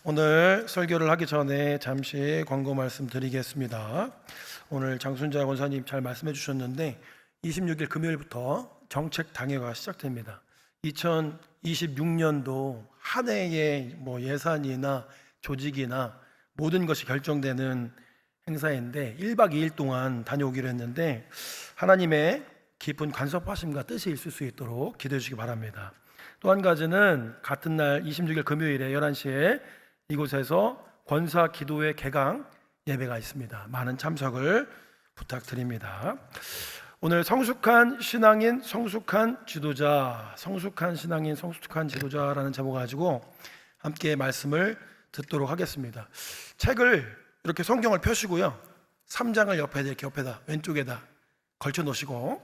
오늘 설교를 하기 전에 잠시 광고 말씀 드리겠습니다. 오늘 장순자 권사님 잘 말씀해 주셨는데 26일 금요일부터 정책 당회가 시작됩니다. 2026년도 한 해의 예산이나 조직이나 모든 것이 결정되는 행사인데 1박 2일 동안 다녀오기로 했는데 하나님의 깊은 간섭하심과 뜻이 있을 수 있도록 기도해 주시기 바랍니다. 또 한 가지는 같은 날 26일 금요일에 11시에 이곳에서 권사 기도회 개강 예배가 있습니다. 많은 참석을 부탁드립니다. 오늘 성숙한 신앙인 성숙한 지도자, 성숙한 신앙인 성숙한 지도자라는 제목 가지고 함께 말씀을 듣도록 하겠습니다. 책을 이렇게 성경을 펴시고요, 3장을 옆에다 왼쪽에다 걸쳐 놓으시고,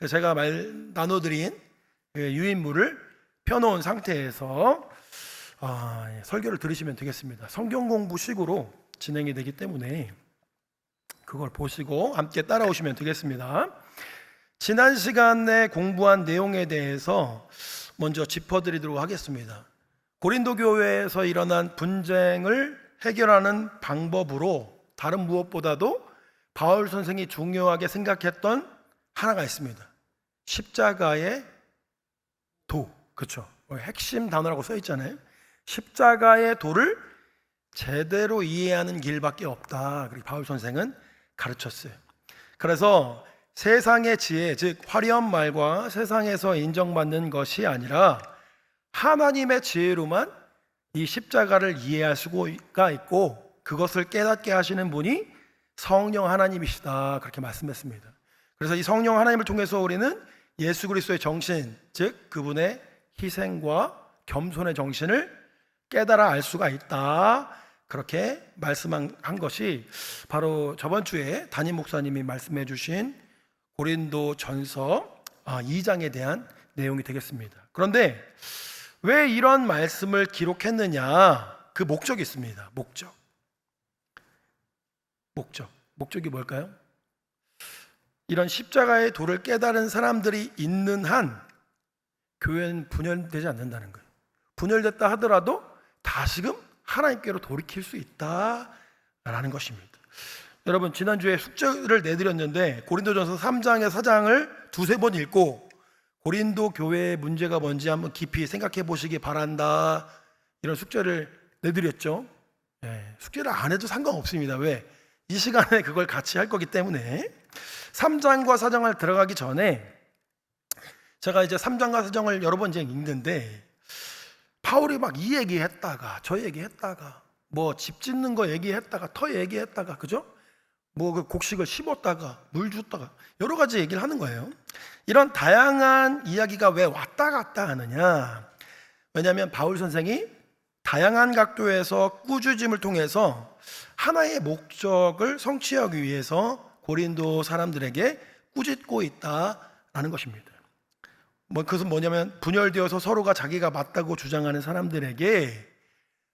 제가 나눠드린 유인물을 펴놓은 상태에서 설교를 들으시면 되겠습니다. 성경 공부식으로 진행이 되기 때문에 그걸 보시고 함께 따라오시면 되겠습니다. 지난 시간에 공부한 내용에 대해서 먼저 짚어드리도록 하겠습니다. 고린도 교회에서 일어난 분쟁을 해결하는 방법으로 다른 무엇보다도 바울 선생이 중요하게 생각했던 하나가 있습니다. 십자가의 도, 그렇죠? 핵심 단어라고 써 있잖아요. 십자가의 도를 제대로 이해하는 길밖에 없다, 그렇게 바울 선생은 가르쳤어요. 그래서 세상의 지혜, 즉 화려한 말과 세상에서 인정받는 것이 아니라 하나님의 지혜로만 이 십자가를 이해할 수가 있고, 그것을 깨닫게 하시는 분이 성령 하나님이시다, 그렇게 말씀했습니다. 그래서 이 성령 하나님을 통해서 우리는 예수 그리스도의 정신, 즉 그분의 희생과 겸손의 정신을 깨달아 알 수가 있다, 그렇게 말씀한 것이 바로 저번 주에 담임 목사님이 말씀해 주신 고린도 전서 2장에 대한 내용이 되겠습니다. 그런데 왜 이런 말씀을 기록했느냐, 그 목적이 있습니다. 목적이 뭘까요? 이런 십자가의 도를 깨달은 사람들이 있는 한 교회는 분열되지 않는다는 거예요. 분열됐다 하더라도 다시금 하나님께로 돌이킬 수 있다라는 것입니다. 여러분, 지난주에 숙제를 내드렸는데 고린도전서 3장의 4장을 두세 번 읽고 고린도 교회의 문제가 뭔지 한번 깊이 생각해 보시기 바란다, 이런 숙제를 내드렸죠. 숙제를 안 해도 상관없습니다. 왜? 이 시간에 그걸 같이 할 거기 때문에. 3장과 4장을 들어가기 전에 제가 이제 3장과 4장을 여러 번 읽는데 바울이 막 이 얘기했다가 저 얘기했다가 집 짓는 거 얘기했다가 터 얘기했다가, 그죠? 그 곡식을 심었다가 물 줬다가 여러 가지 얘기를 하는 거예요. 이런 다양한 이야기가 왜 왔다 갔다 하느냐? 왜냐하면 바울 선생이 다양한 각도에서 꾸짖음을 통해서 하나의 목적을 성취하기 위해서 고린도 사람들에게 꾸짖고 있다라는 것입니다. 그것은 뭐냐면 분열되어서 서로가 자기가 맞다고 주장하는 사람들에게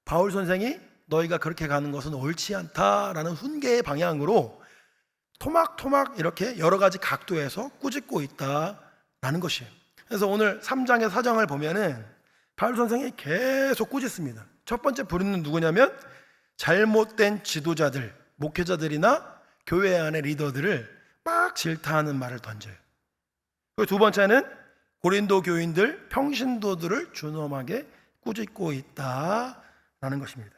바울 선생이 너희가 그렇게 가는 것은 옳지 않다라는 훈계의 방향으로 토막토막 이렇게 여러 가지 각도에서 꾸짖고 있다라는 것이에요. 그래서 오늘 3장의 4장을 보면은 바울 선생이 계속 꾸짖습니다. 첫 번째 부류는 누구냐면 잘못된 지도자들, 목회자들이나 교회 안의 리더들을 막 질타하는 말을 던져요. 그리고 두 번째는 고린도 교인들, 평신도들을 준엄하게 꾸짖고 있다라는 것입니다.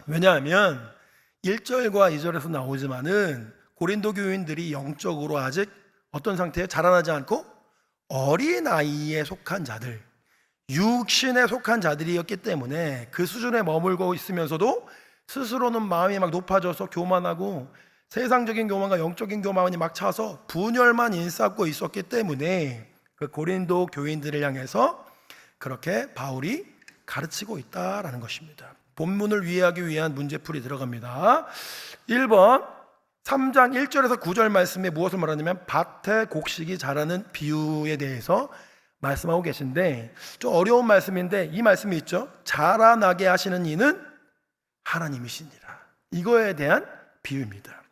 왜냐하면 1절과 2절에서 나오지만은 고린도 교인들이 영적으로 아직 어떤 상태에 자라나지 않고 어린아이에 속한 자들, 육신에 속한 자들이었기 때문에 그 수준에 머물고 있으면서도 스스로는 마음이 막 높아져서 교만하고 세상적인 교만과 영적인 교만이 막 차서 분열만 인싸고 있었기 때문에 그 고린도 교인들을 향해서 그렇게 바울이 가르치고 있다라는 것입니다. 본문을 이해하기 위한 문제풀이 들어갑니다. 1번 3장 1절에서 9절 말씀에 무엇을 말하냐면 밭에 곡식이 자라는 비유에 대해서 말씀하고 계신데, 좀 어려운 말씀인데 이 말씀이 있죠. 자라나게 하시는 이는 하나님이시니라. 이거에 대한 비유입니다.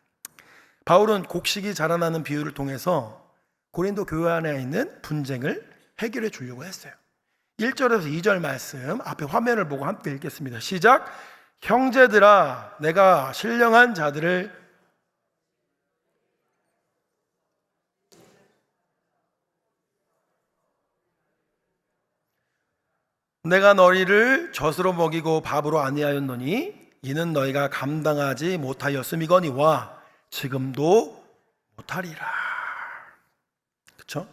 바울은 곡식이 자라나는 비유를 통해서 고린도 교회 안에 있는 분쟁을 해결해 주려고 했어요. 1절에서 2절 말씀 앞에 화면을 보고 함께 읽겠습니다. 시작. 형제들아, 내가 신령한 자들을 내가 너희를 젖으로 먹이고 밥으로 아니하였노니 이는 너희가 감당하지 못하였음이거니와 지금도 못하리라. 그렇죠?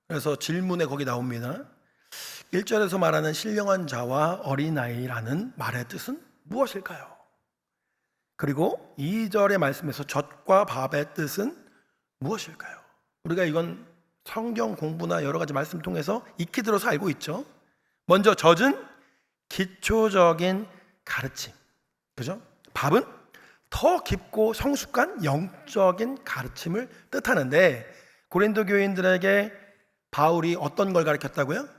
그래서 질문에 거기 나옵니다. 1절에서 말하는 신령한 자와 어린아이라는 말의 뜻은 무엇일까요? 그리고 2절의 말씀에서 젖과 밥의 뜻은 무엇일까요? 우리가 이건 성경 공부나 여러 가지 말씀 통해서 익히 들어서 알고 있죠. 먼저 젖은 기초적인 가르침, 그죠? 밥은 더 깊고 성숙한 영적인 가르침을 뜻하는데, 고린도 교인들에게 바울이 어떤 걸 가르쳤다고요?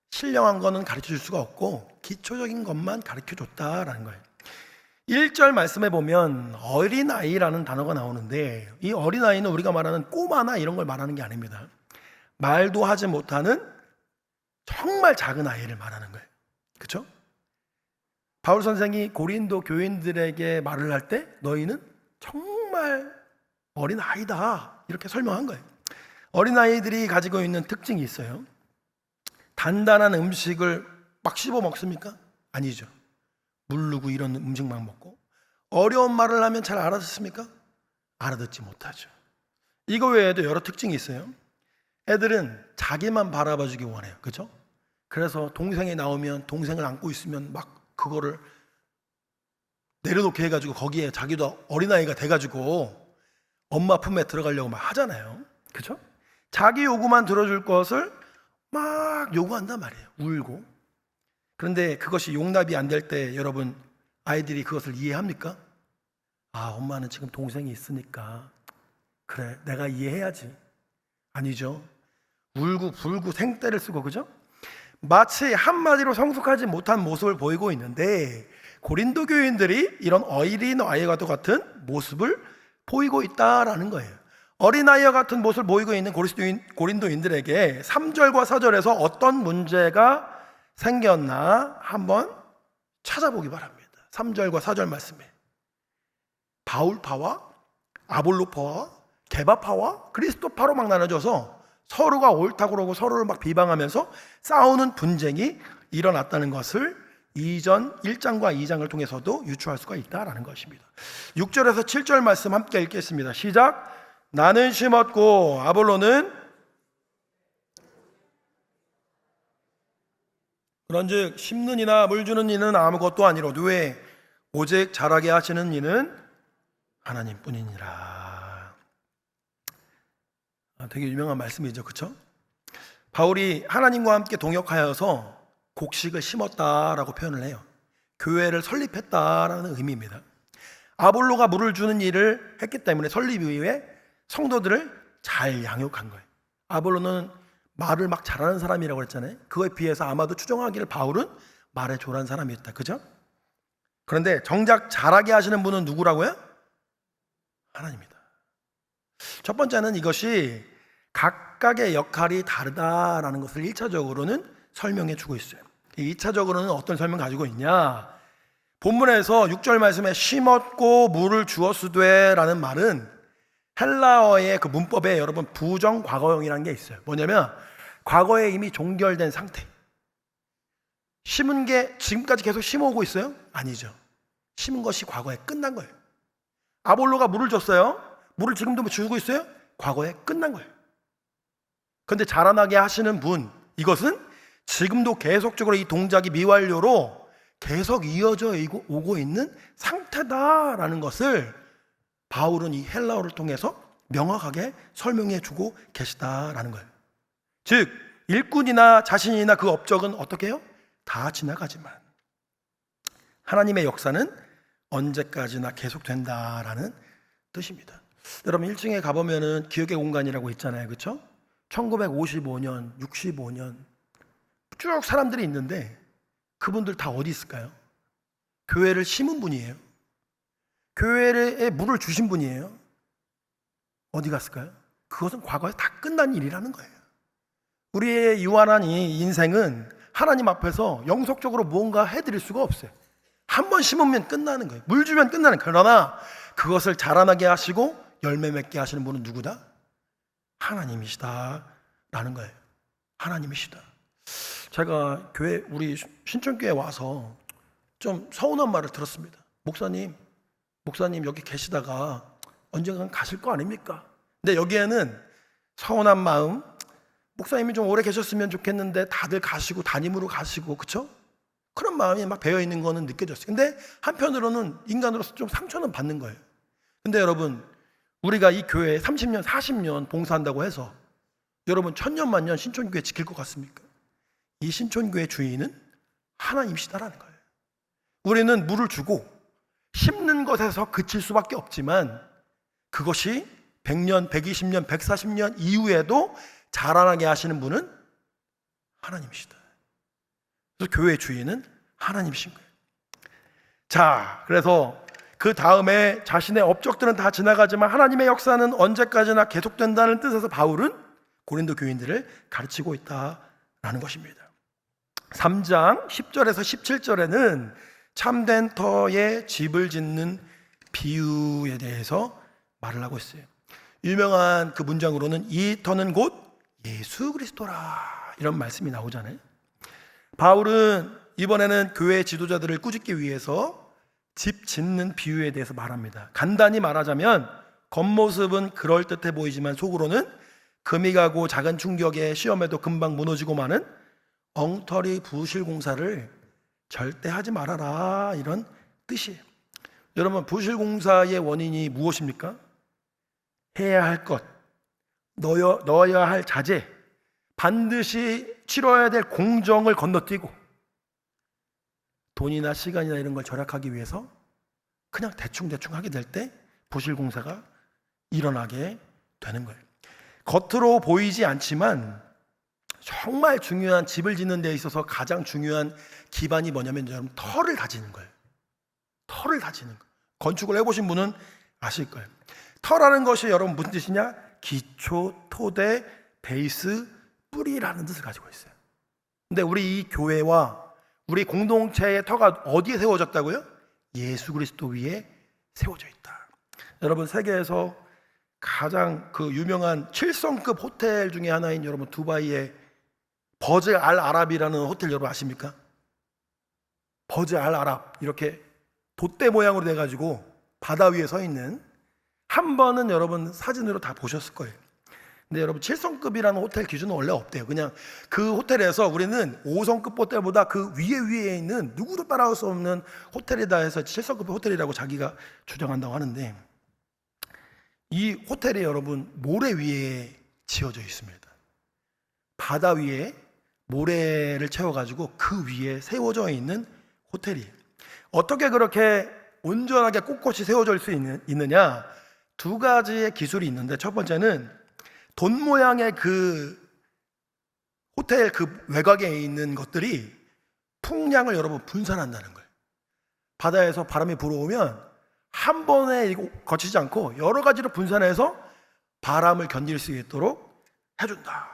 신령한 거는 가르쳐 줄 수가 없고 기초적인 것만 가르쳐 줬다라는 거예요. 1절 말씀에 보면 어린아이라는 단어가 나오는데, 이 어린아이는 우리가 말하는 꼬마나 이런 걸 말하는 게 아닙니다. 말도 하지 못하는 정말 작은 아이를 말하는 거예요. 그렇죠? 바울 선생이 고린도 교인들에게 말을 할 때 너희는 정말 어린아이다 이렇게 설명한 거예요. 어린아이들이 가지고 있는 특징이 있어요. 단단한 음식을 막 씹어 먹습니까? 아니죠. 무르고 이런 음식만 먹고. 어려운 말을 하면 잘 알아듣습니까? 알아듣지 못하죠. 이거 외에도 여러 특징이 있어요. 애들은 자기만 바라봐 주기 원해요. 그렇죠? 그래서 동생이 나오면 동생을 안고 있으면 막 그거를 내려놓게 해가지고 거기에 자기도 어린아이가 돼가지고 엄마 품에 들어가려고 막 하잖아요. 그렇죠? 자기 요구만 들어줄 것을 막 요구한단 말이에요. 울고. 그런데 그것이 용납이 안 될 때 여러분, 아이들이 그것을 이해합니까? 아, 엄마는 지금 동생이 있으니까 그래, 내가 이해해야지. 아니죠. 울고 불고 생떼를 쓰고, 그죠? 마치 한마디로 성숙하지 못한 모습을 보이고 있는데, 고린도 교인들이 이런 어린아이와 같은 모습을 보이고 있다라는 거예요. 어린아이와 같은 모습을 보이고 있는 고린도인들에게 3절과 4절에서 어떤 문제가 생겼나 한번 찾아보기 바랍니다. 3절과 4절 말씀에 바울파와 아볼로파와 게바파와 그리스도파로 막 나눠져서 서로가 옳다고 그러고 서로를 막 비방하면서 싸우는 분쟁이 일어났다는 것을 이전 1장과 2장을 통해서도 유추할 수가 있다라는 것입니다. 6절에서 7절 말씀 함께 읽겠습니다. 시작. 나는 심었고 아볼로는 그런즉 심는 이나 물 주는 이는 아무것도 아니로되 왜 오직 자라게 하시는 이는 하나님뿐이니라. 되게 유명한 말씀이죠, 그렇죠? 바울이 하나님과 함께 동역하여서 곡식을 심었다라고 표현을 해요. 교회를 설립했다라는 의미입니다. 아볼로가 물을 주는 일을 했기 때문에 설립 이후에 성도들을 잘 양육한 거예요. 아볼로는 말을 막 잘하는 사람이라고 그랬잖아요. 그거에 비해서 아마도 추정하기를 바울은 말에 조란 사람이었다, 그죠? 그런데 정작 잘하게 하시는 분은 누구라고요? 하나님이다. 첫 번째는 이것이 각각의 역할이 다르다라는 것을 1차적으로는 설명해 주고 있어요. 2차적으로는 어떤 설명 가지고 있냐? 본문에서 6절 말씀에 심었고 물을 주었으되 라는 말은 헬라어의 그 문법에 여러분 부정 과거형이라는 게 있어요. 뭐냐면 과거에 이미 종결된 상태. 심은 게 지금까지 계속 심어오고 있어요? 아니죠. 심은 것이 과거에 끝난 거예요. 아볼로가 물을 줬어요. 물을 지금도 주고 있어요? 과거에 끝난 거예요. 그런데 자라나게 하시는 분, 이것은 지금도 계속적으로 이 동작이 미완료로 계속 이어져 오고 있는 상태다라는 것을 바울은 이 헬라어를 통해서 명확하게 설명해 주고 계시다라는 거예요. 즉 일꾼이나 자신이나 그 업적은 어떻게 해요? 다 지나가지만 하나님의 역사는 언제까지나 계속된다라는 뜻입니다. 여러분 1층에 가보면은 기억의 공간이라고 있잖아요, 그렇죠? 1955년, 65년 쭉 사람들이 있는데 그분들 다 어디 있을까요? 교회를 심은 분이에요. 교회에 물을 주신 분이에요. 어디 갔을까요? 그것은 과거에 다 끝난 일이라는 거예요. 우리의 유한한 이 인생은 하나님 앞에서 영속적으로 무언가 해드릴 수가 없어요. 한 번 심으면 끝나는 거예요. 물 주면 끝나는 거예요. 그러나 그것을 자라나게 하시고 열매 맺게 하시는 분은 누구다? 하나님이시다 라는 거예요. 하나님이시다. 제가 우리 신촌교회에 와서 좀 서운한 말을 들었습니다. 목사님 여기 계시다가 언젠간 가실 거 아닙니까? 근데 여기에는 서운한 마음, 목사님이 좀 오래 계셨으면 좋겠는데 다들 가시고 담임으로 가시고, 그쵸? 그런 마음이 막 배어 있는 거는 느껴졌어요. 근데 한편으로는 인간으로서 좀 상처는 받는 거예요. 근데 여러분, 우리가 이 교회에 30년, 40년 봉사한다고 해서 여러분 1000년 만년 신촌교회 지킬 것 같습니까? 이 신촌교회 주인은 하나님이시다라는 거예요. 우리는 물을 주고 심는 것에서 그칠 수밖에 없지만 그것이 100년, 120년, 140년 이후에도 자라나게 하시는 분은 하나님이시다. 그래서 교회의 주인은 하나님이신 거예요. 자, 그래서 그 다음에 자신의 업적들은 다 지나가지만 하나님의 역사는 언제까지나 계속된다는 뜻에서 바울은 고린도 교인들을 가르치고 있다라는 것입니다. 3장 10절에서 17절에는 참된 터에 집을 짓는 비유에 대해서 말을 하고 있어요. 유명한 그 문장으로는 이 터는 곧 예수 그리스도라 이런 말씀이 나오잖아요. 바울은 이번에는 교회 지도자들을 꾸짖기 위해서 집 짓는 비유에 대해서 말합니다. 간단히 말하자면 겉모습은 그럴듯해 보이지만 속으로는 금이 가고 작은 충격에 시험에도 금방 무너지고 마는 엉터리 부실 공사를 절대 하지 말아라 이런 뜻이에요. 여러분, 부실 공사의 원인이 무엇입니까? 해야 할 것, 넣어야 할 자재, 반드시 치러야 될 공정을 건너뛰고 돈이나 시간이나 이런 걸 절약하기 위해서 그냥 대충 하게 될 때 부실 공사가 일어나게 되는 거예요. 겉으로 보이지 않지만 정말 중요한 집을 짓는 데 있어서 가장 중요한 기반이 뭐냐면 여러분 터를 다지는 거예요. 터를 다지는 거. 건축을 해보신 분은 아실 거예요. 터라는 것이 여러분 무슨 뜻이냐? 기초, 토대, 베이스, 뿌리라는 뜻을 가지고 있어요. 근데 우리 이 교회와 우리 공동체의 터가 어디에 세워졌다고요? 예수 그리스도 위에 세워져 있다. 여러분, 세계에서 가장 그 유명한 7성급 호텔 중에 하나인 여러분 두바이의 버즈 알 아랍이라는 호텔 여러분 아십니까? 버즈 알 아랍, 이렇게 돛대 모양으로 돼가지고 바다 위에 서 있는, 한 번은 여러분 사진으로 다 보셨을 거예요. 근데 여러분 7성급이라는 호텔 기준은 원래 없대요. 그냥 그 호텔에서 우리는 5성급 호텔보다 그 위에 있는 누구도 따라올 수 없는 호텔이다 해서 7성급 호텔이라고 자기가 주장한다고 하는데, 이 호텔이 여러분 모래 위에 지어져 있습니다. 바다 위에 모래를 채워가지고 그 위에 세워져 있는 호텔이에요. 어떻게 그렇게 온전하게 꼿꼿이 세워질 수 있느냐? 두 가지의 기술이 있는데, 첫 번째는 돈 모양의 그 호텔 그 외곽에 있는 것들이 풍량을 여러분 분산한다는 거예요. 바다에서 바람이 불어오면 한 번에 거치지 않고 여러 가지로 분산해서 바람을 견딜 수 있도록 해준다.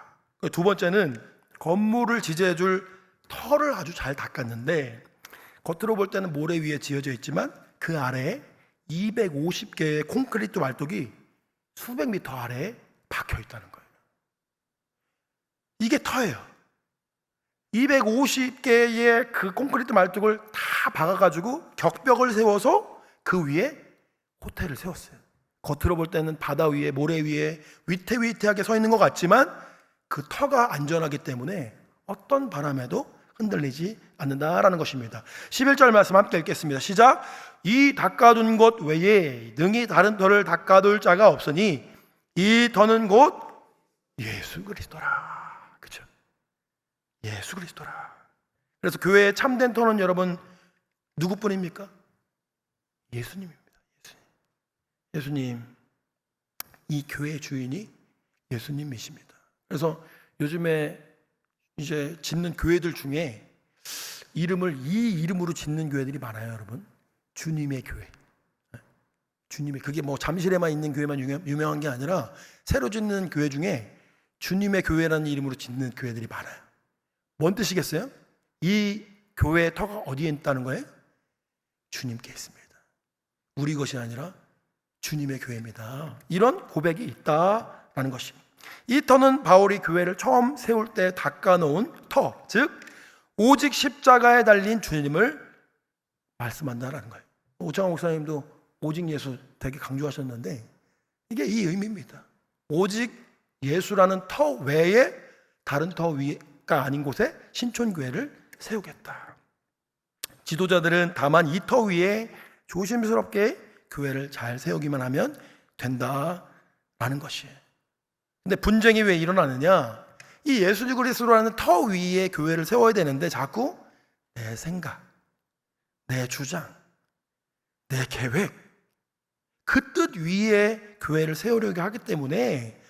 두 번째는 건물을 지지해줄 터를 아주 잘 닦았는데, 겉으로 볼 때는 모래 위에 지어져 있지만 그 아래에 250개의 콘크리트 말뚝이 수백 미터 아래에 박혀 있다는 거예요. 이게 터예요. 250개의 그 콘크리트 말뚝을 다 박아가지고 격벽을 세워서 그 위에 호텔을 세웠어요. 겉으로 볼 때는 바다 위에 모래 위에 위태위태하게 서 있는 것 같지만 그 터가 안전하기 때문에 어떤 바람에도 흔들리지 않는다라는 것입니다. 11절 말씀 함께 읽겠습니다. 시작. 이 닦아둔 것 외에 능히 다른 터를 닦아둘 자가 없으니 이 터는 곧 예수 그리스도라. 그렇죠? 예수 그리스도라. 그래서 교회의 참된 터는 여러분 누구뿐입니까? 예수님입니다. 예수님. 이 교회의 주인이 예수님이십니다. 그래서 요즘에 이제 짓는 교회들 중에 이름을 이 이름으로 짓는 교회들이 많아요, 여러분. 주님의 교회. 주님의, 그게 뭐 잠실에만 있는 교회만 유명한 게 아니라 새로 짓는 교회 중에 주님의 교회라는 이름으로 짓는 교회들이 많아요. 뭔 뜻이겠어요? 이 교회의 터가 어디에 있다는 거예요? 주님께 있습니다. 우리 것이 아니라 주님의 교회입니다. 이런 고백이 있다라는 것입니다. 이 터는 바울이 교회를 처음 세울 때 닦아놓은 터, 즉 오직 십자가에 달린 주님을 말씀한다라는 거예요. 오창호 목사님도 오직 예수 되게 강조하셨는데 이게 이 의미입니다. 오직 예수라는 터 외에 다른 터 위가 아닌 곳에 신촌교회를 세우겠다. 지도자들은 다만 이 터 위에 조심스럽게 교회를 잘 세우기만 하면 된다라는 것이에요. 근데 분쟁이 왜 일어나느냐? 이 예수 그리스도라는 터 위에 교회를 세워야 되는데 자꾸 내 생각, 내 주장, 내 계획, 그 뜻 위에 교회를 세우려고 하기 때문에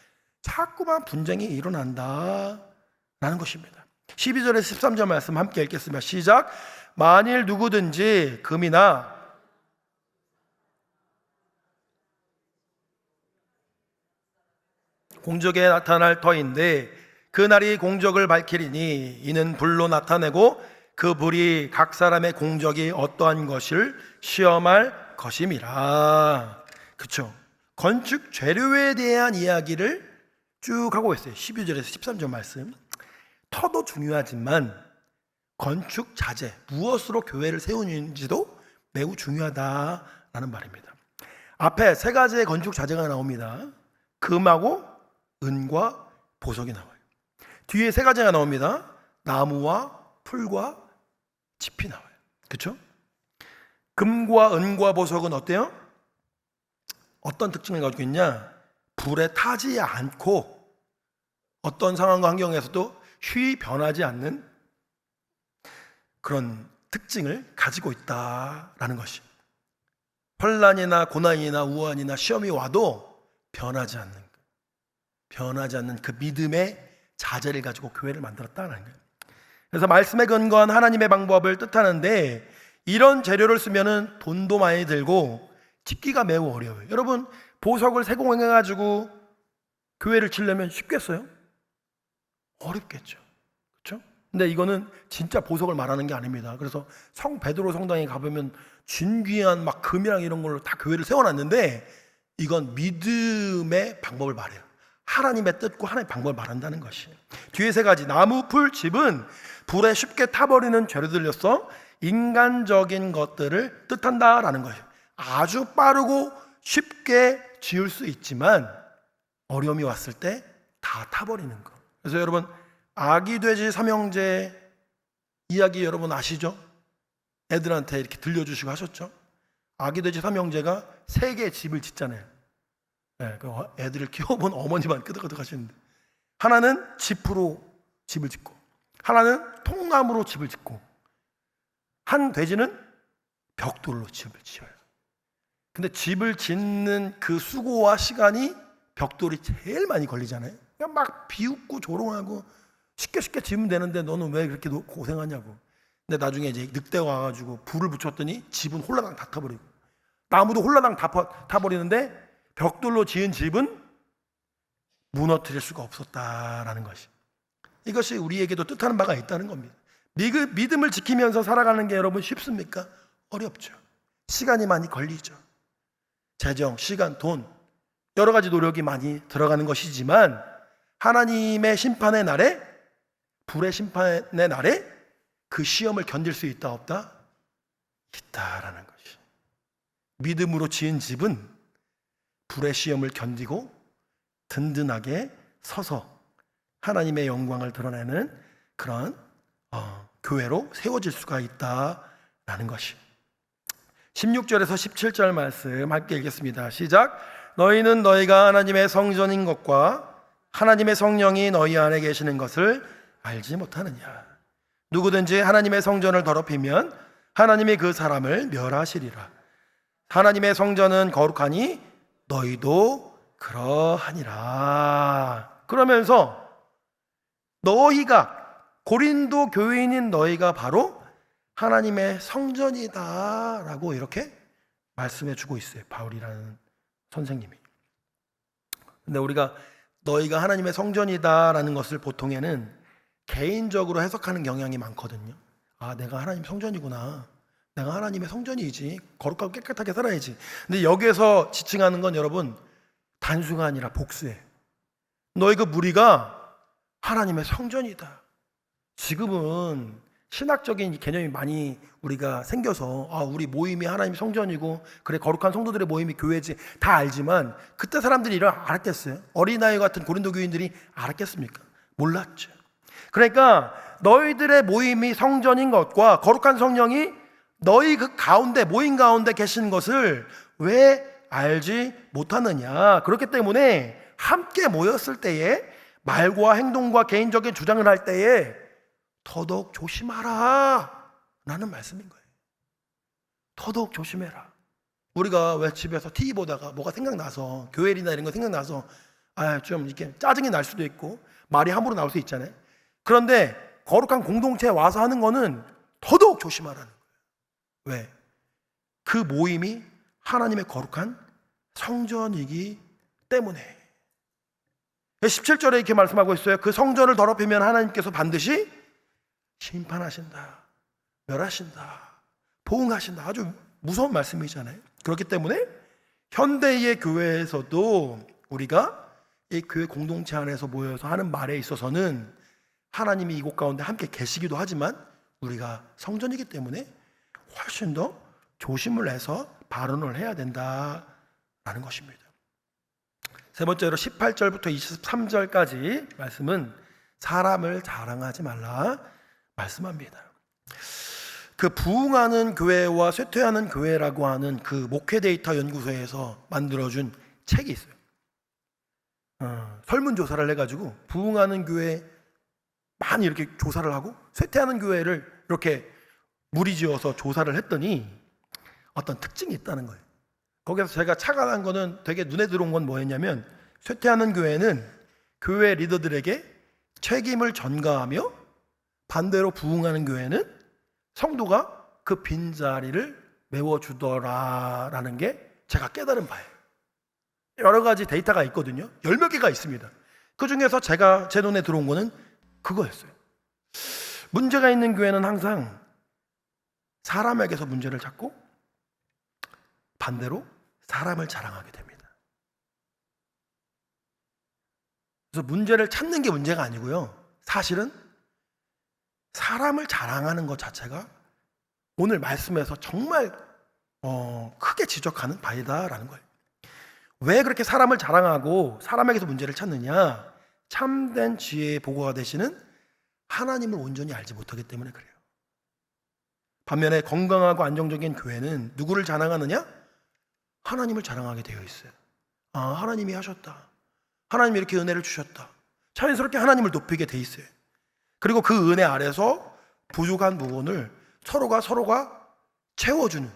자꾸만 분쟁이 일어난다라는 것입니다. 12절에 13절 말씀 함께 읽겠습니다. 시작. 만일 누구든지 금이나 공적에 나타날 터인데 그 날이 공적을 밝히리니 이는 불로 나타내고 그 불이 각 사람의 공적이 어떠한 것을 시험할 것임이라. 그렇죠? 건축 재료에 대한 이야기를 쭉 하고 있어요. 12절에서 13절 말씀. 터도 중요하지만 건축 자재, 무엇으로 교회를 세우는지도 매우 중요하다라는 말입니다. 앞에 세 가지의 건축 자재가 나옵니다. 금하고 은과 보석이 나와요. 뒤에 세 가지가 나옵니다. 나무와 풀과 짚이 나와요. 그렇죠? 금과 은과 보석은 어때요? 어떤 특징을 가지고 있냐? 불에 타지 않고 어떤 상황과 환경에서도 쉬이 변하지 않는 그런 특징을 가지고 있다라는 것이. 환난이나 고난이나 우환이나 시험이 와도 변하지 않는 그 믿음의 자재를 가지고 교회를 만들었다는 거예요. 그래서 말씀에 근거한 하나님의 방법을 뜻하는데 이런 재료를 쓰면은 돈도 많이 들고 짓기가 매우 어려워요. 여러분, 보석을 세공해가지고 교회를 지려면 쉽겠어요? 어렵겠죠. 그렇죠? 근데 이거는 진짜 보석을 말하는 게 아닙니다. 그래서 성 베드로 성당에 가보면 진귀한 막 금이랑 이런 걸로 다 교회를 세워놨는데 이건 믿음의 방법을 말해요. 하나님의 뜻과 하나님의 방법을 말한다는 것이. 뒤에 세 가지 나무, 풀, 짚은 불에 쉽게 타버리는 재료들로서 인간적인 것들을 뜻한다라는 거예요. 아주 빠르고 쉽게 지을 수 있지만 어려움이 왔을 때 다 타버리는 거. 그래서 여러분, 아기 돼지 삼형제 이야기 여러분 아시죠? 애들한테 이렇게 들려주시고 하셨죠? 아기 돼지 삼형제가 3개의 집을 짓잖아요. 네, 애들을 키워본 어머니만 끄덕끄덕 하시는데, 하나는 짚으로 집을 짓고 하나는 통나무로 집을 짓고 한 돼지는 벽돌로 집을 지어요. 근데 집을 짓는 그 수고와 시간이 벽돌이 제일 많이 걸리잖아요. 그냥 막 비웃고 조롱하고 쉽게 지으면 되는데 너는 왜 그렇게 고생하냐고. 근데 나중에 이제 늑대가 와가지고 불을 붙였더니 집은 홀라당 다 타버리고 나무도 홀라당 다 타버리는데 벽돌로 지은 집은 무너뜨릴 수가 없었다라는 것이. 이것이 우리에게도 뜻하는 바가 있다는 겁니다. 믿음을 지키면서 살아가는 게 여러분 쉽습니까? 어렵죠. 시간이 많이 걸리죠. 재정, 시간, 돈 여러 가지 노력이 많이 들어가는 것이지만 하나님의 심판의 날에, 불의 심판의 날에 그 시험을 견딜 수 있다 없다? 있다라는 것이. 믿음으로 지은 집은 불의 시험을 견디고 든든하게 서서 하나님의 영광을 드러내는 그런 교회로 세워질 수가 있다라는 것이. 16절에서 17절 말씀 함께 읽겠습니다. 시작. 너희는 너희가 하나님의 성전인 것과 하나님의 성령이 너희 안에 계시는 것을 알지 못하느냐. 누구든지 하나님의 성전을 더럽히면 하나님이 그 사람을 멸하시리라. 하나님의 성전은 거룩하니 너희도 그러하니라. 그러면서 너희가, 고린도 교회인인 너희가 바로 하나님의 성전이다 라고 이렇게 말씀해 주고 있어요, 바울이라는 선생님이. 근데 우리가 너희가 하나님의 성전이다 라는 것을 보통에는 개인적으로 해석하는 경향이 많거든요. 아, 내가 하나님 성전이구나. 내가 하나님의 성전이지. 거룩하고 깨끗하게 살아야지. 근데 여기에서 지칭하는 건 여러분 단수가 아니라 복수예요. 너희 그 무리가 하나님의 성전이다. 지금은 신학적인 개념이 많이 우리가 생겨서 우리 모임이 하나님 성전이고 그래 거룩한 성도들의 모임이 교회지 다 알지만 그때 사람들이 이걸 알았겠어요? 어린아이 같은 고린도 교인들이 알았겠습니까? 몰랐죠. 그러니까 너희들의 모임이 성전인 것과 거룩한 성령이 너희 그 가운데 모임 가운데 계신 것을 왜 알지 못하느냐. 그렇기 때문에 함께 모였을 때에 말과 행동과 개인적인 주장을 할 때에 더더욱 조심하라 라는 말씀인 거예요. 더더욱 조심해라. 우리가 왜 집에서 TV 보다가 뭐가 생각나서 교회 일이나 이런 거 생각나서 좀 이렇게 짜증이 날 수도 있고 말이 함부로 나올 수 있잖아요. 그런데 거룩한 공동체에 와서 하는 거는 더더욱 조심하라는 거예요. 왜? 그 모임이 하나님의 거룩한 성전이기 때문에. 17절에 이렇게 말씀하고 있어요. 그 성전을 더럽히면 하나님께서 반드시 심판하신다, 멸하신다, 보응하신다. 아주 무서운 말씀이잖아요. 그렇기 때문에 현대의 교회에서도 우리가 이 교회 공동체 안에서 모여서 하는 말에 있어서는 하나님이 이곳 가운데 함께 계시기도 하지만 우리가 성전이기 때문에 훨씬 더 조심을 해서 발언을 해야 된다라는 것입니다. 세 번째로 18절부터 23절까지 말씀은 사람을 자랑하지 말라 말씀합니다. 그 부흥하는 교회와 쇠퇴하는 교회라고 하는 그 목회 데이터 연구소에서 만들어준 책이 있어요. 설문조사를 해가지고 부흥하는 교회 많이 이렇게 조사를 하고 쇠퇴하는 교회를 이렇게 무리지어서 조사를 했더니 어떤 특징이 있다는 거예요. 거기서 제가 착안한 거는 되게 눈에 들어온 건 뭐였냐면 쇠퇴하는 교회는 교회 리더들에게 책임을 전가하며 반대로 부흥하는 교회는 성도가 그 빈자리를 메워주더라라는 게 제가 깨달은 바예요. 여러 가지 데이터가 있거든요. 10몇 개가 있습니다. 그 중에서 제 눈에 들어온 거는 그거였어요. 문제가 있는 교회는 항상 사람에게서 문제를 찾고 반대로 사람을 자랑하게 됩니다. 그래서 문제를 찾는 게 문제가 아니고요. 사실은 사람을 자랑하는 것 자체가 오늘 말씀에서 정말 크게 지적하는 바이다라는 거예요. 왜 그렇게 사람을 자랑하고 사람에게서 문제를 찾느냐? 참된 지혜의 보고가 되시는 하나님을 온전히 알지 못하기 때문에 그래요. 반면에 건강하고 안정적인 교회는 누구를 자랑하느냐? 하나님을 자랑하게 되어 있어요. 하나님이 하셨다. 하나님이 이렇게 은혜를 주셨다. 자연스럽게 하나님을 높이게 돼 있어요. 그리고 그 은혜 아래서 부족한 부분을 서로가 채워주는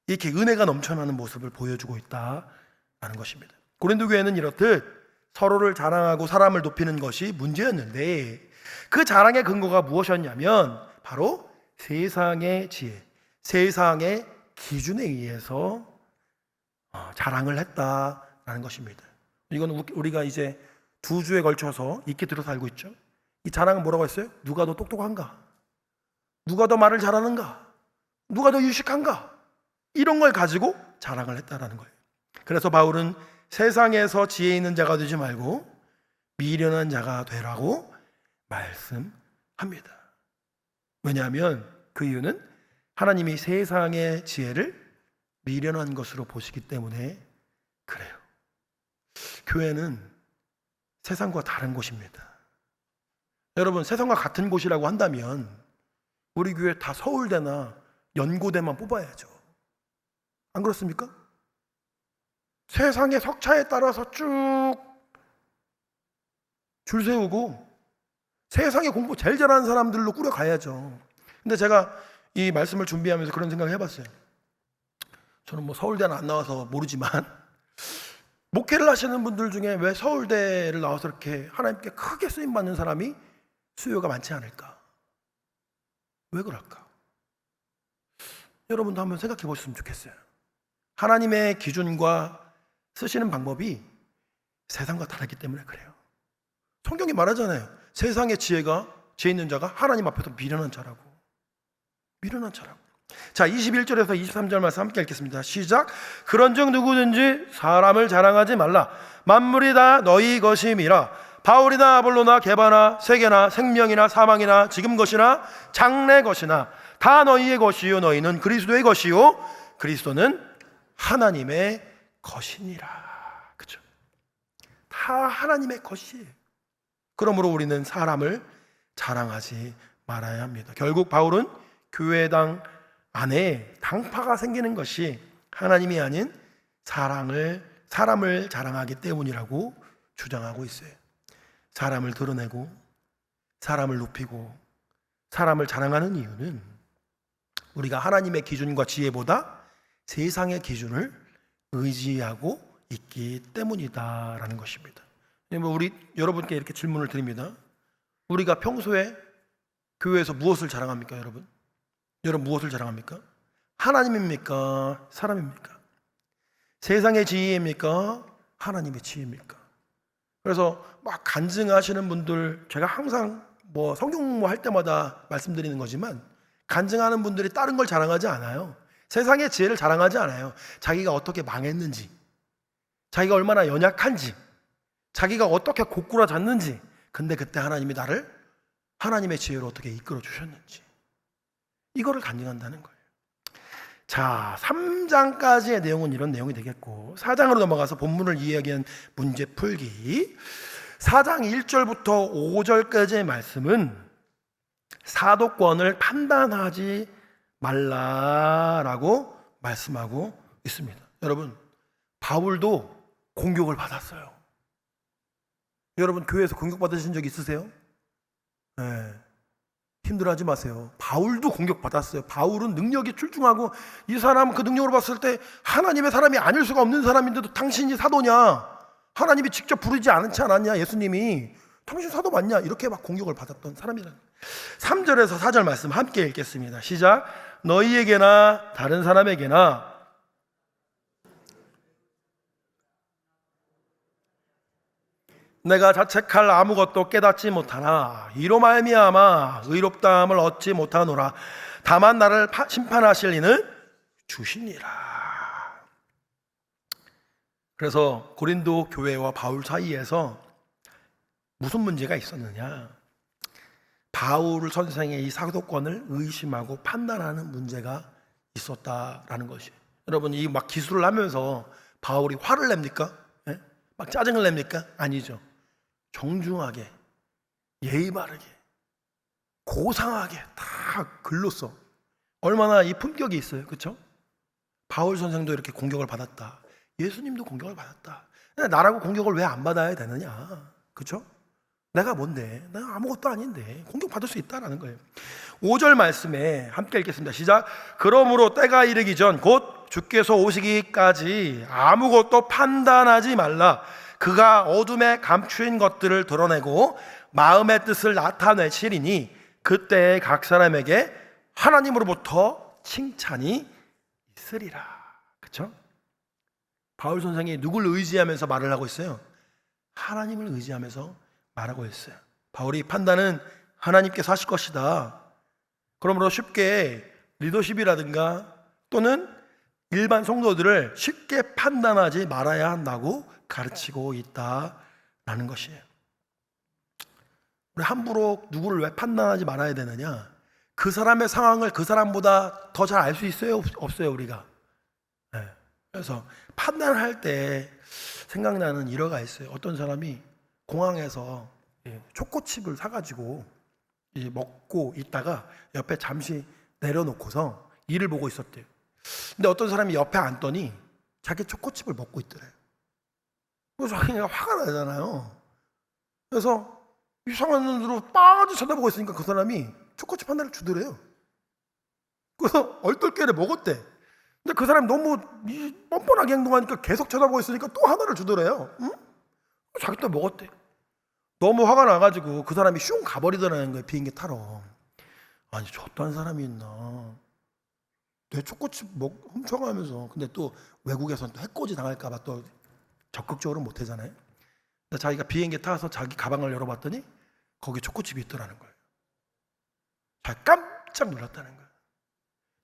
이렇게 은혜가 넘쳐나는 모습을 보여주고 있다라는 것입니다. 고린도 교회는 이렇듯 서로를 자랑하고 사람을 높이는 것이 문제였는데 그 자랑의 근거가 무엇이었냐면 바로 세상의 지혜, 세상의 기준에 의해서 자랑을 했다라는 것입니다. 이건 우리가 이제 2주에 걸쳐서 익히 들어서 알고 있죠. 이 자랑은 뭐라고 했어요? 누가 더 똑똑한가? 누가 더 말을 잘하는가? 누가 더 유식한가? 이런 걸 가지고 자랑을 했다라는 거예요. 그래서 바울은 세상에서 지혜 있는 자가 되지 말고 미련한 자가 되라고 말씀합니다. 왜냐하면 그 이유는 하나님이 세상의 지혜를 미련한 것으로 보시기 때문에 그래요. 교회는 세상과 다른 곳입니다. 여러분, 세상과 같은 곳이라고 한다면 우리 교회 다 서울대나 연고대만 뽑아야죠. 안 그렇습니까? 세상의 석차에 따라서 쭉 줄 세우고 세상에 공부 제일 잘하는 사람들로 꾸려가야죠. 근데 제가 이 말씀을 준비하면서 그런 생각을 해봤어요. 저는 뭐 서울대는 안 나와서 모르지만 목회를 하시는 분들 중에 왜 서울대를 나와서 이렇게 하나님께 크게 쓰임받는 사람이 수요가 많지 않을까? 왜 그럴까? 여러분도 한번 생각해 보셨으면 좋겠어요. 하나님의 기준과 쓰시는 방법이 세상과 다르기 때문에 그래요. 성경이 말하잖아요. 세상의 지혜 있는 자가 하나님 앞에서 미련한 자라고. 미련한 자라고. 자, 21절에서 23절 말씀 함께 읽겠습니다. 시작. 그런즉 누구든지 사람을 자랑하지 말라. 만물이 다 너희 것임이라. 바울이나 아볼로나 게바나 세계나 생명이나 사망이나 지금 것이나 장래 것이나 다 너희의 것이요 너희는 그리스도의 것이요 그리스도는 하나님의 것이니라. 그렇죠? 다 하나님의 것이에요. 그러므로 우리는 사람을 자랑하지 말아야 합니다. 결국 바울은 교회당 안에 당파가 생기는 것이 하나님이 아닌 사람을 자랑하기 때문이라고 주장하고 있어요. 사람을 드러내고 사람을 높이고 사람을 자랑하는 이유는 우리가 하나님의 기준과 지혜보다 세상의 기준을 의지하고 있기 때문이다라는 것입니다. 우리 여러분께 이렇게 질문을 드립니다. 우리가 평소에 교회에서 무엇을 자랑합니까, 여러분? 여러분 무엇을 자랑합니까? 하나님입니까? 사람입니까? 세상의 지혜입니까? 하나님의 지혜입니까? 그래서 막 간증하시는 분들, 제가 항상 성경 공부할 때마다 말씀드리는 거지만 간증하는 분들이 다른 걸 자랑하지 않아요. 세상의 지혜를 자랑하지 않아요. 자기가 어떻게 망했는지, 자기가 얼마나 연약한지, 자기가 어떻게 고꾸라졌는지, 근데 그때 하나님이 나를 하나님의 지혜로 어떻게 이끌어 주셨는지, 이거를 간증한다는 거예요. 자, 3장까지의 내용은 이런 내용이 되겠고 4장으로 넘어가서 본문을 이야기한 문제 풀기. 4장 1절부터 5절까지의 말씀은 사도권을 판단하지 말라라고 말씀하고 있습니다. 여러분, 바울도 공격을 받았어요. 여러분 교회에서 공격받으신 적 있으세요? 네. 힘들어하지 마세요. 바울도 공격받았어요. 바울은 능력이 출중하고 이 사람은 그 능력으로 봤을 때 하나님의 사람이 아닐 수가 없는 사람인데도 당신이 사도냐? 하나님이 직접 부르지 않지 않았냐? 예수님이 당신 사도 맞냐? 이렇게 막 공격을 받았던 사람이라는 거예요. 3절에서 4절 말씀 함께 읽겠습니다. 시작. 너희에게나 다른 사람에게나 내가 자책할 아무것도 깨닫지 못하나 이로 말미암아 의롭다함을 얻지 못하노라. 다만 나를 심판하실 이는 주시니라. 그래서 고린도 교회와 바울 사이에서 무슨 문제가 있었느냐? 바울 선생의 이 사도권을 의심하고 판단하는 문제가 있었다라는 것이. 여러분, 이 막 기술을 하면서 바울이 화를 냅니까? 네? 막 짜증을 냅니까? 아니죠. 정중하게, 예의 바르게, 고상하게 다 글로써 얼마나 이 품격이 있어요. 그렇죠? 바울 선생도 이렇게 공격을 받았다. 예수님도 공격을 받았다. 나라고 공격을 왜 안 받아야 되느냐? 그렇죠? 내가 뭔데? 내가 아무것도 아닌데 공격받을 수 있다라는 거예요. 5절 말씀에 함께 읽겠습니다. 시작. 그러므로 때가 이르기 전 곧 주께서 오시기까지 아무것도 판단하지 말라. 그가 어둠에 감추인 것들을 드러내고 마음의 뜻을 나타내시리니 그때 각 사람에게 하나님으로부터 칭찬이 있으리라. 그렇죠? 바울 선생이 누굴 의지하면서 말을 하고 있어요? 하나님을 의지하면서 말하고 있어요. 바울이 판단은 하나님께서 하실 것이다. 그러므로 쉽게 리더십이라든가 또는 일반 성도들을 쉽게 판단하지 말아야 한다고 가르치고 있다라는 것이에요. 우리 함부로 누구를 왜 판단하지 말아야 되느냐? 그 사람의 상황을 그 사람보다 더 잘 알 수 있어요? 없어요, 우리가? 네. 그래서 판단할 때 생각나는 일화가 있어요. 어떤 사람이 공항에서 초코칩을 사가지고 먹고 있다가 옆에 잠시 내려놓고서 일을 보고 있었대요. 근데 어떤 사람이 옆에 앉더니 자기 초코칩을 먹고 있더래요. 그래서 자기가 화가 나잖아요. 그래서 이상한 눈으로 빠져 쳐다보고 있으니까 그 사람이 초코칩 하나를 주더래요. 그래서 얼떨결에 먹었대. 근데 그 사람이 너무 뻔뻔하게 행동하니까 계속 쳐다보고 있으니까 또 하나를 주더래요. 응? 자기도 먹었대. 너무 화가 나가지고 그 사람이 슝 가버리더라는 거예요. 비행기 타러. 아니 저딴 사람이 있나. 내 초코칩 훔쳐가면서. 근데 또 외국에서는 또 해코지 당할까봐 또 적극적으로 못 하잖아요. 근데 자기가 비행기 타서 자기 가방을 열어봤더니 거기 초코칩이 있더라는 거예요. 깜짝 놀랐다는 거예요.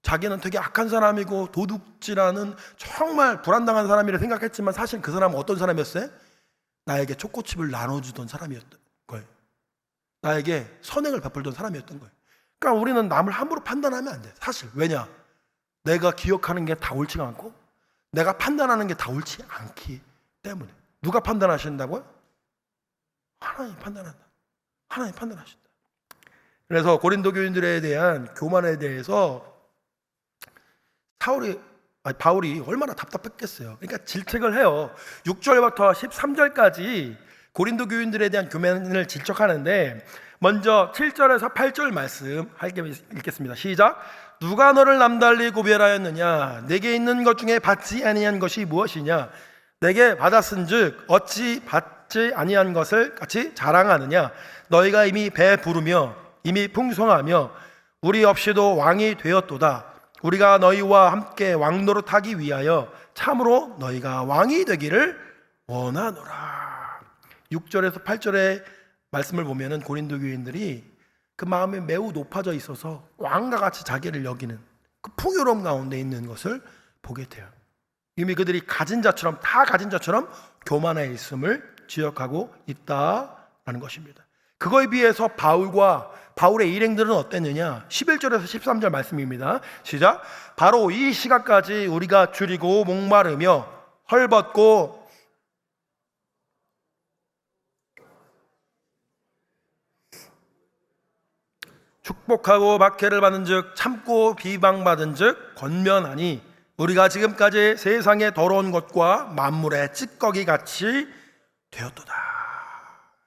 자기는 되게 악한 사람이고 도둑질하는 정말 불안당한 사람이라 생각했지만 사실 그 사람은 어떤 사람이었어요? 나에게 초코칩을 나눠주던 사람이었던 거예요. 나에게 선행을 베풀던 사람이었던 거예요. 그러니까 우리는 남을 함부로 판단하면 안 돼. 사실 왜냐? 내가 기억하는 게 다 옳지가 않고 내가 판단하는 게 다 옳지 않기 때문에. 누가 판단하신다고요? 하나님 판단한다. 하나님 판단하신다. 그래서 고린도 교인들에 대한 교만에 대해서 바울이 얼마나 답답했겠어요. 그러니까 질책을 해요. 6절부터 13절까지 고린도 교인들에 대한 교만을 질책하는데, 먼저 7절에서 8절 말씀 함께 읽겠습니다. 시작. 누가 너를 남달리 구별하였느냐? 내게 있는 것 중에 받지 아니한 것이 무엇이냐? 내게 받았은즉 어찌 받지 아니한 것을 같이 자랑하느냐? 너희가 이미 배부르며 이미 풍성하며 우리 없이도 왕이 되었도다. 우리가 너희와 함께 왕노릇하기 위하여 참으로 너희가 왕이 되기를 원하노라. 6절에서 8절의 말씀을 보면은 고린도 교인들이 그 마음이 매우 높아져 있어서 왕과 같이 자기를 여기는 그 풍요로움 가운데 있는 것을 보게 돼요. 이미 그들이 가진 자처럼, 다 가진 자처럼 교만에 있음을 지적하고 있다라는 것입니다. 그거에 비해서 바울의 일행들은 어땠느냐? 11절에서 13절 말씀입니다. 시작. 바로 이 시각까지 우리가 줄이고 목마르며 헐벗고 축복하고 박해를 받은즉 참고 비방받은즉 권면하니 우리가 지금까지 세상의 더러운 것과 만물의 찌꺼기 같이 되었도다.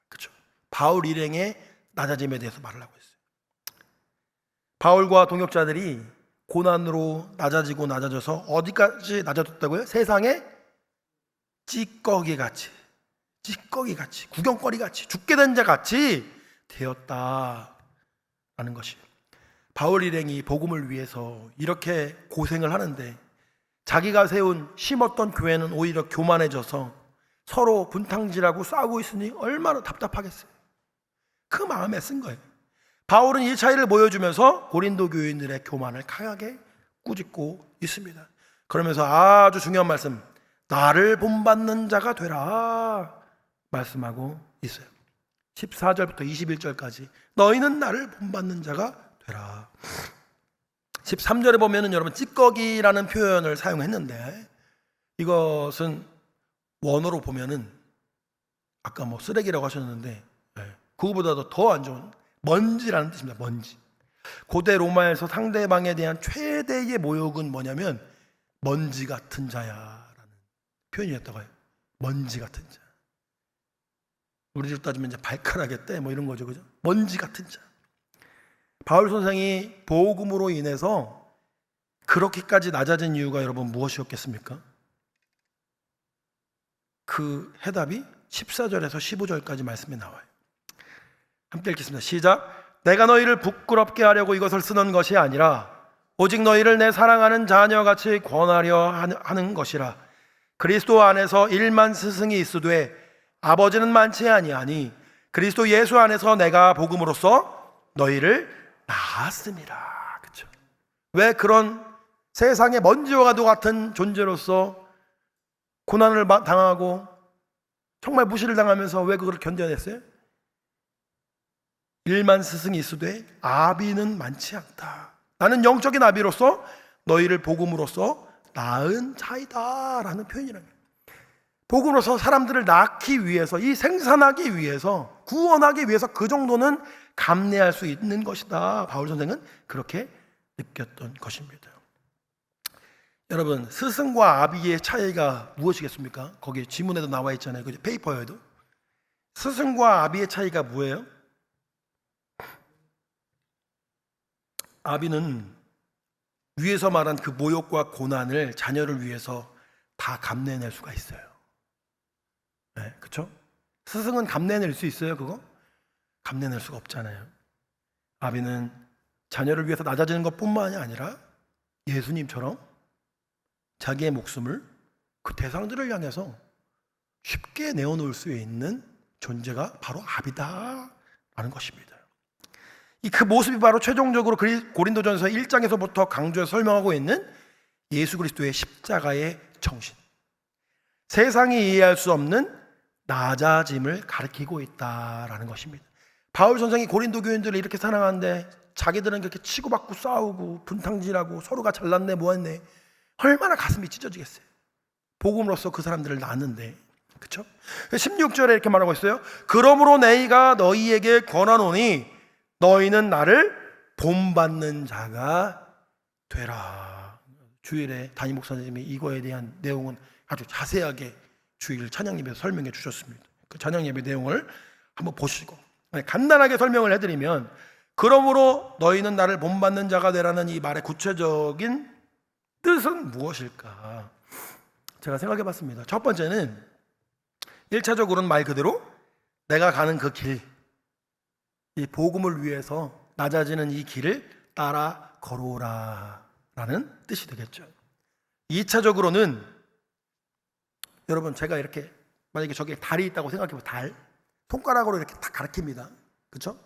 그렇죠? 바울 일행의 낮아짐에 대해서 말을 하고 있어요. 바울과 동역자들이 고난으로 낮아져서 어디까지 낮아졌다고요? 세상의 찌꺼기같이, 구경거리같이, 죽게 된 자같이 되었다라는 것이에요. 바울 일행이 복음을 위해서 이렇게 고생을 하는데 자기가 심었던 교회는 오히려 교만해져서 서로 분탕질하고 싸우고 있으니 얼마나 답답하겠어요. 그 마음에 쓴 거예요. 바울은 이 차이를 보여주면서 고린도 교인들의 교만을 강하게 꾸짖고 있습니다. 그러면서 아주 중요한 말씀, 나를 본받는 자가 되라 말씀하고 있어요. 14절부터 21절까지 너희는 나를 본받는 자가 되라. 13절에 보면은 여러분 찌꺼기라는 표현을 사용했는데 이것은 원어로 보면은 아까 쓰레기라고 하셨는데 그거보다도 더 안 좋은 먼지라는 뜻입니다. 먼지. 고대 로마에서 상대방에 대한 최대의 모욕은 뭐냐면 먼지 같은 자야라는 표현이었다고 해요. 먼지 같은 자. 우리로 따지면 이제 발가락에 때 이런 거죠, 그죠? 먼지 같은 자. 바울 선생이 복음으로 인해서 그렇게까지 낮아진 이유가 여러분 무엇이었겠습니까? 그 해답이 14절에서 15절까지 말씀에 나와요. 함께 읽겠습니다. 시작. 내가 너희를 부끄럽게 하려고 이것을 쓰는 것이 아니라 오직 너희를 내 사랑하는 자녀같이 권하려 하는 것이라. 그리스도 안에서 일만 스승이 있으되 아버지는 많지 아니하니 그리스도 예수 안에서 내가 복음으로써 너희를 낳았습니다. 그렇죠? 왜 그런 세상의 먼지와 가도 같은 존재로서 고난을 당하고 정말 무시를 당하면서 왜 그걸 견뎌냈어요? 일만 스승이 있으되 아비는 많지 않다. 나는 영적인 아비로서 너희를 복음으로써 낳은 자이다 라는 표현이라는 거예요. 복음으로서 사람들을 낳기 위해서, 이 생산하기 위해서, 구원하기 위해서 그 정도는 감내할 수 있는 것이다. 바울 선생은 그렇게 느꼈던 것입니다. 여러분, 스승과 아비의 차이가 무엇이겠습니까? 거기 지문에도 나와 있잖아요. 그 페이퍼에도. 스승과 아비의 차이가 뭐예요? 아비는 위에서 말한 그 모욕과 고난을 자녀를 위해서 다 감내낼 수가 있어요. 네, 그렇죠? 스승은 감내낼 수 있어요, 그거? 감내낼 수가 없잖아요. 아비는 자녀를 위해서 낮아지는 것뿐만이 아니라 예수님처럼 자기의 목숨을 그 대상들을 향해서 쉽게 내어놓을 수 있는 존재가 바로 아비다라는 것입니다. 이 그 모습이 바로 최종적으로 고린도전서 1장에서부터 강조해서 설명하고 있는 예수 그리스도의 십자가의 정신, 세상이 이해할 수 없는 낮아짐을 가리키고 있다라는 것입니다. 바울 선생이 고린도 교인들을 이렇게 사랑하는데 자기들은 그렇게 치고받고 싸우고 분탕질하고 서로가 잘났네 뭐했네, 얼마나 가슴이 찢어지겠어요. 복음으로써 그 사람들을 낳았는데, 그렇죠? 16절에 이렇게 말하고 있어요. 그러므로 내가 너희에게 권하노니 너희는 나를 본받는 자가 되라. 주일에 담임 목사님이 이거에 대한 내용은 아주 자세하게 주일 찬양 예배에서 설명해 주셨습니다. 그 찬양 예배 내용을 한번 보시고 간단하게 설명을 해드리면, 그러므로 너희는 나를 본받는 자가 되라는 이 말의 구체적인 뜻은 무엇일까? 제가 생각해 봤습니다. 첫 번째는 1차적으로는 말 그대로 내가 가는 그 길, 이 복음을 위해서 낮아지는 이 길을 따라 걸어오라 라는 뜻이 되겠죠. 2차적으로는 여러분, 제가 이렇게 만약에 저기에 달이 있다고 생각해보면 달, 손가락으로 이렇게 딱 가리킵니다. 그렇죠?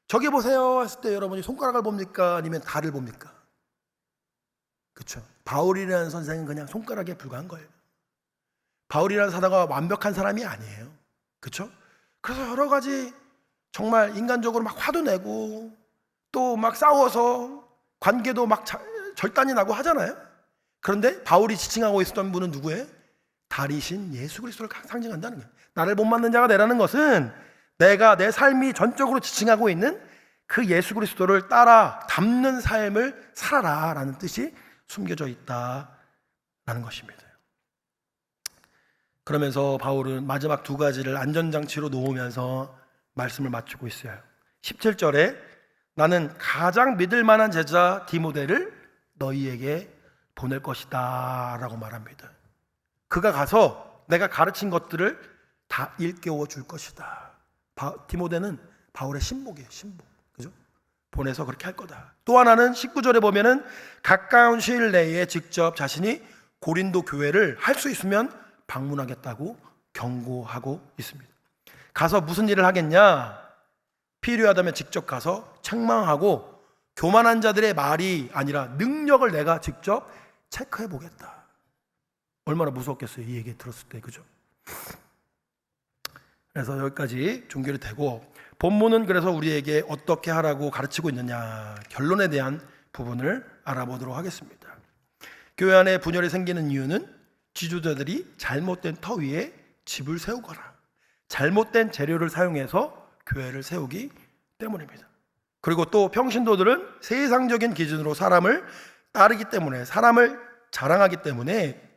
저기 보세요 했을 때 여러분이 손가락을 봅니까? 아니면 달을 봅니까? 그렇죠? 바울이라는 선생은 그냥 손가락에 불과한 거예요. 바울이라는 사도가 완벽한 사람이 아니에요. 그렇죠? 그래서 여러 가지 정말 인간적으로 막 화도 내고 또 막 싸워서 관계도 막 절단이 나고 하잖아요. 그런데 바울이 지칭하고 있었던 분은 누구예요? 달이신 예수 그리스도를 상징한다는 거예요. 나를 본받는 자가 되라는 것은 내가 내 삶이 전적으로 지칭하고 있는 그 예수 그리스도를 따라 닮는 삶을 살아라 라는 뜻이 숨겨져 있다라는 것입니다. 그러면서 바울은 마지막 두 가지를 안전장치로 놓으면서 말씀을 마치고 있어요. 17절에 나는 가장 믿을 만한 제자 디모데를 너희에게 보낼 것이다 라고 말합니다. 그가 가서 내가 가르친 것들을 다 일깨워 줄 것이다. 디모데는 바울의 신복이에요. 신복. 그죠? 보내서 그렇게 할 거다. 또 하나는 19절에 보면은 가까운 시일 내에 직접 자신이 고린도 교회를 할 수 있으면 방문하겠다고 경고하고 있습니다. 가서 무슨 일을 하겠냐? 필요하다면 직접 가서 책망하고 교만한 자들의 말이 아니라 능력을 내가 직접 체크해 보겠다. 얼마나 무섭겠어요, 이 얘기 들었을 때. 그죠? 그래서 여기까지 종결이 되고, 본문은 그래서 우리에게 어떻게 하라고 가르치고 있느냐, 결론에 대한 부분을 알아보도록 하겠습니다. 교회 안에 분열이 생기는 이유는 지도자들이 잘못된 터 위에 집을 세우거나 잘못된 재료를 사용해서 교회를 세우기 때문입니다. 그리고 또 평신도들은 세상적인 기준으로 사람을 따르기 때문에, 사람을 자랑하기 때문에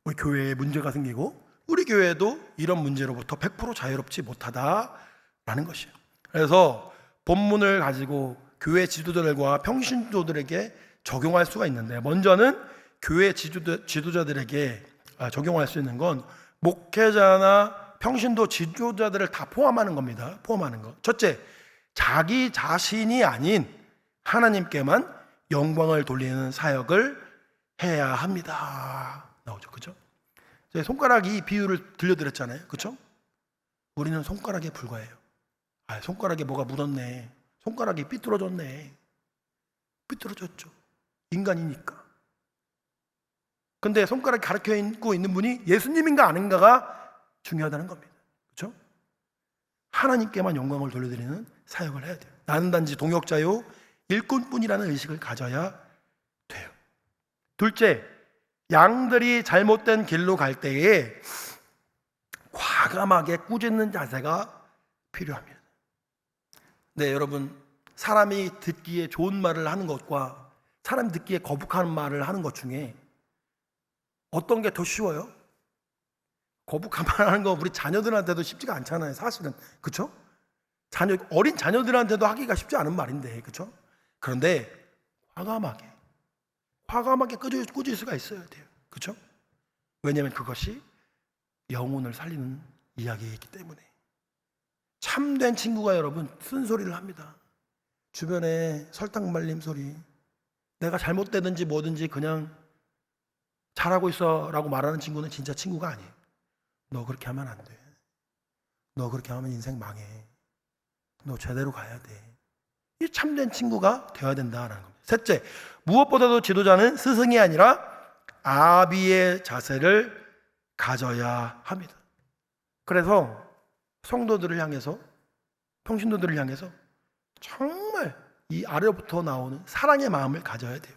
우리 교회에 문제가 생기고 우리 교회도 이런 문제로부터 100% 자유롭지 못하다라는 것이에요. 그래서 본문을 가지고 교회 지도자들과 평신도들에게 적용할 수가 있는데, 먼저는 교회 지도자들에게 적용할 수 있는 건 목회자나 평신도 지도자들을 다 포함하는 겁니다. 포함하는 거. 첫째, 자기 자신이 아닌 하나님께만 영광을 돌리는 사역을 해야 합니다. 나오죠, 그죠? 제 손가락이 비유를 들려드렸잖아요, 그죠? 우리는 손가락에 불과해요. 손가락에 뭐가 묻었네. 손가락이 삐뚤어졌네. 삐뚤어졌죠. 인간이니까. 근데 손가락 가르쳐 있는 분이 예수님인가 아닌가가 중요하다는 겁니다. 그렇죠? 하나님께만 영광을 돌려드리는 사역을 해야 돼요. 나는 단지 동역자요 일꾼뿐이라는 의식을 가져야 돼요. 둘째, 양들이 잘못된 길로 갈 때에 과감하게 꾸짖는 자세가 필요합니다. 네, 여러분, 사람이 듣기에 좋은 말을 하는 것과 사람이 듣기에 거북한 말을 하는 것 중에 어떤 게 더 쉬워요? 거북한 말 하는 거 우리 자녀들한테도 쉽지가 않잖아요, 사실은. 그렇죠? 어린 자녀들한테도 하기가 쉽지 않은 말인데, 그렇죠? 그런데 과감하게 꾸짖을 수가 있어야 돼요. 그렇죠? 왜냐하면 그것이 영혼을 살리는 이야기이기 때문에. 참된 친구가 여러분 쓴소리를 합니다. 주변에 설탕 말림 소리, 내가 잘못되든지 뭐든지 그냥 잘하고 있어 라고 말하는 친구는 진짜 친구가 아니에요. 너 그렇게 하면 안 돼. 너 그렇게 하면 인생 망해. 너 제대로 가야 돼. 이 참된 친구가 되어야 된다라는 겁니다. 셋째, 무엇보다도 지도자는 스승이 아니라 아비의 자세를 가져야 합니다. 그래서 성도들을 향해서, 평신도들을 향해서 정말 이 아래로부터 나오는 사랑의 마음을 가져야 돼요.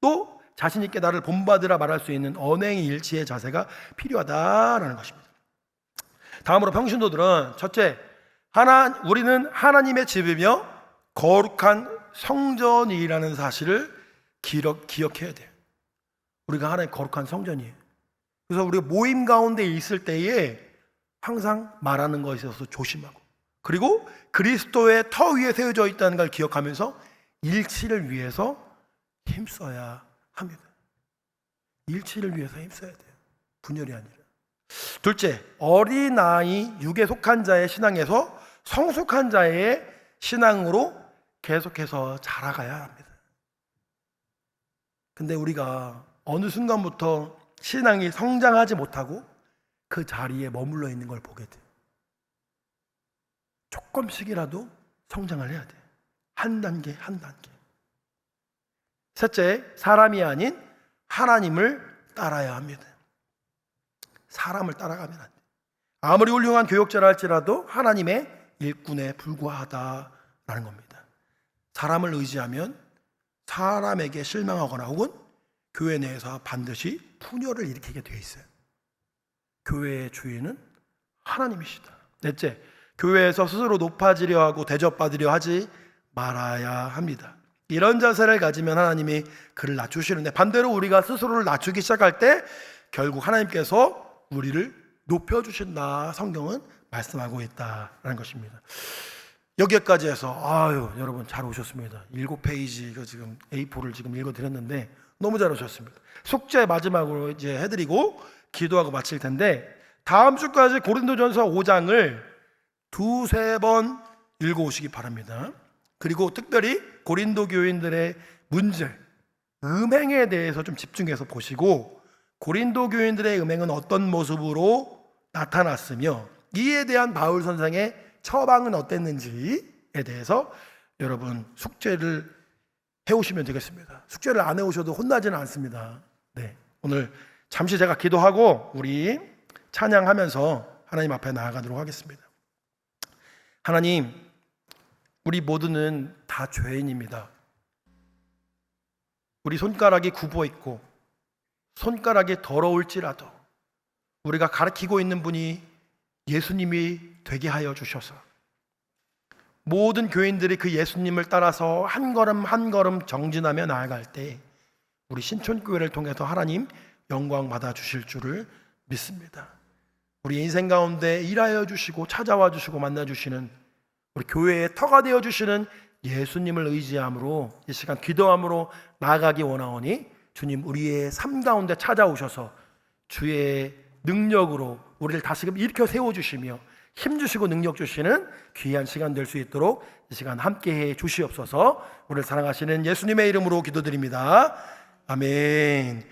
또 자신 있게 나를 본받으라 말할 수 있는 언행의 일치의 자세가 필요하다라는 것입니다. 다음으로 평신도들은 첫째, 우리는 하나님의 집이며 거룩한 성전이라는 사실을 기억해야 돼요. 우리가 하나님의 거룩한 성전이에요. 그래서 우리가 모임 가운데 있을 때에 항상 말하는 것에 있어서 조심하고, 그리고 그리스도의 터 위에 세워져 있다는 걸 기억하면서 일치를 위해서 힘써야 합니다. 일치를 위해서 힘써야 돼요. 분열이 아니라. 둘째, 어린아이 육에 속한 자의 신앙에서 성숙한 자의 신앙으로 계속해서 자라가야 합니다. 근데 우리가 어느 순간부터 신앙이 성장하지 못하고 그 자리에 머물러 있는 걸 보게 돼요. 조금씩이라도 성장을 해야 돼요. 한 단계 한 단계. 셋째, 사람이 아닌 하나님을 따라야 합니다. 사람을 따라가면 안 돼요. 아무리 훌륭한 교역자라 할지라도 하나님의 일꾼에 불과하다라는 겁니다. 사람을 의지하면 사람에게 실망하거나 혹은 교회 내에서 반드시 분열을 일으키게 되어 있어요. 교회의 주인은 하나님이시다. 넷째, 교회에서 스스로 높아지려 하고 대접받으려 하지 말아야 합니다. 이런 자세를 가지면 하나님이 그를 낮추시는데, 반대로 우리가 스스로를 낮추기 시작할 때 결국 하나님께서 우리를 높여주신다, 성경은 말씀하고 있다라는 것입니다. 여기까지 해서 여러분 잘 오셨습니다. 7페이지 이거 지금 A4를 지금 읽어드렸는데 너무 잘 오셨습니다. 숙제 마지막으로 이제 해드리고 기도하고 마칠 텐데, 다음 주까지 고린도전서 5장을 두세 번 읽어오시기 바랍니다. 그리고 특별히 고린도 교인들의 문제, 음행에 대해서 좀 집중해서 보시고, 고린도 교인들의 음행은 어떤 모습으로 나타났으며 이에 대한 바울 선생의 처방은 어땠는지에 대해서 여러분 숙제를 해오시면 되겠습니다. 숙제를 안 해오셔도 혼나지는 않습니다. 네, 오늘 잠시 제가 기도하고 우리 찬양하면서 하나님 앞에 나아가도록 하겠습니다. 하나님, 우리 모두는 다 죄인입니다. 우리 손가락이 굽어 있고 손가락이 더러울지라도 우리가 가르치고 있는 분이 예수님이 되게 하여 주셔서 모든 교인들이 그 예수님을 따라서 한 걸음 한 걸음 정진하며 나아갈 때 우리 신촌교회를 통해서 하나님 영광 받아 주실 줄을 믿습니다. 우리 인생 가운데 일하여 주시고 찾아와 주시고 만나 주시는 우리 교회의 터가 되어 주시는 예수님을 의지함으로 이 시간 기도함으로 나아가기 원하오니 주님, 우리의 삶 가운데 찾아오셔서 주의 능력으로 우리를 다시금 일으켜 세워주시며 힘주시고 능력 주시는 귀한 시간 될 수 있도록 이 시간 함께해 주시옵소서. 우리를 사랑하시는 예수님의 이름으로 기도드립니다. 아멘.